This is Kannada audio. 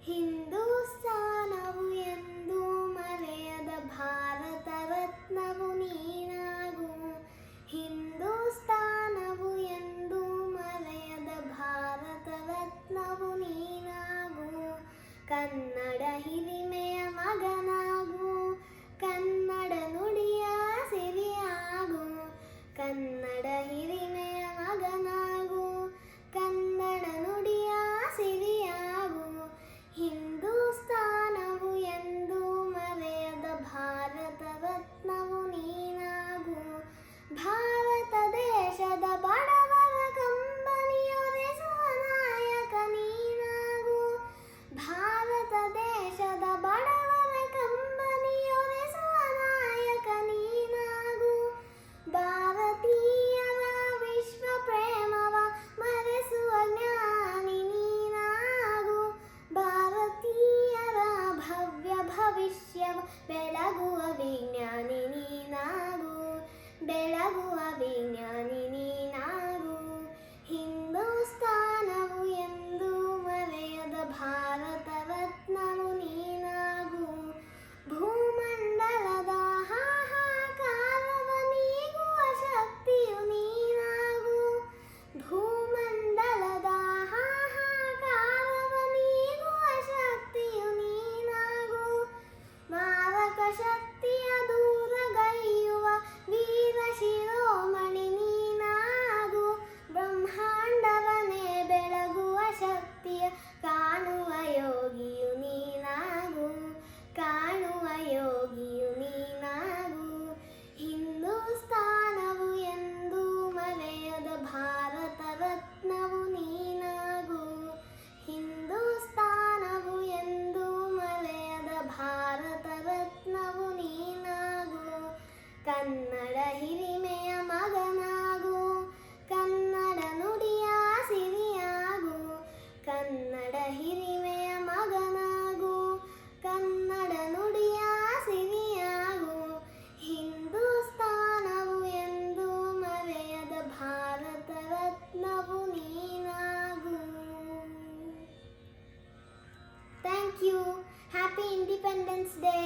ಹಿಂದೂಸ್ತಾನವು ಎಂದು ಮರೆಯದ ಭಾರತ ರತ್ನವು ನೀನಾಗು. ಹಿಂದೂಸ್ತಾನವು ಎಂದು ಮರೆಯದ ಭಾರತ ರತ್ನವು ನೀನಾಗು. ಕನ್ನಡ ಹಿರಿಮೆಯ ಮಗನಾಗು, ಕನ್ನಡ ನುಡಿಯ ಸಿರಿಯಾಗು. ಕನ್ನಡ ಹಿರಿಮೆಯ ಮಗನಾಗು, ಕನ್ನಡ ನುಡಿಯ ಸಿರಿಯಾಗು. ಹಿಂದೂಸ್ತಾನವು ಎಂದು ಮರೆಯದ ಭಾರತ ರತ್ನವು ನೀನಾಗು. ಭಾರತ ದೇಶದ ಬಡವರ ಕಂಬನಿಯೊರೆಸುವ ನಾಯಕ ನೀನಾಗು. ಭಾರತ ದೇಶದ ಬಡವರ ಕಂಬನಿಯೊರೆಸುವ ನಾಯಕ ನೀನಾಗು. ಭಾರತೀಯರ ವಿಶ್ವ ಪ್ರೇಮವ ಮರೆಸುವ ಜ್ಞಾನಿ ನೀನಾಗು. ಭಾರತೀಯರ ಭವ್ಯ ಭವಿಷ್ಯವ ಬೆಳಗುವ ವಿಜ್ಞಾನಿ ನೀನಾಗು. ಬೆಳಗುವ ವಿಜ್ಞಾನಿ ನೀನಾಗು. ಹಿಂದೂಸ್ತಾನವು ಎಂದು ಮರೆಯದ ಭಾರತ ರತ್ನವು ನೀನಾಗು. ಭೂಮಂಡಲದ ಹಾಹಾಕಾರವ ನೀಗುವ ಶಕ್ತಿಯು ನೀನಾಗು. ಭೂಮಂಡಲದ ಹಾಹಾಕಾರವ ನೀಗುವ ಶಕ್ತಿಯು ನೀನಾಗು. ಮಾರಕ ಶಕ್ತಿಯ ದೂರಗೈಯುವ ವೀರ ಶಿರೋಮಣಿ ನೀನಾಗು. ಬ್ರಹ್ಮಾಂಡವನೇ ಬೆಳಗುವ ಶಕ್ತಿಯ ಕಾಣುವ ಯೋಗಿಯು ನೀನಾಗು. ಕಾಣುವ ಯೋಗಿಯು ನೀನಾಗು. ಹಿಂದೂಸ್ತಾನವು ಎಂದು ಮರೆಯದ ಭಾರತ ರತ್ನವು ನೀನಾಗು. ಹಿಂದೂಸ್ತಾನವು ಎಂದು ಮರೆಯದ ಭಾರತ ರತ್ನವು ನೀನಾಗು. ಕನ್ನಡ ಹಿರಿಮೆಯ ಮಗನಾಗು, ಕನ್ನಡ ನುಡಿಯ ಸಿರಿಯಾಗು. ಕನ್ನಡ ಹಿರಿಮೆಯ ಮಗನಾಗು, ಕನ್ನಡ ನುಡಿಯ ಸಿರಿಯಾಗು. ಹಿಂದೂಸ್ತಾನವು ಎಂದು ಮರೆಯದ ಭಾರತ ರತ್ನವು ನೀನಾಗು. Thank you. Happy independence day.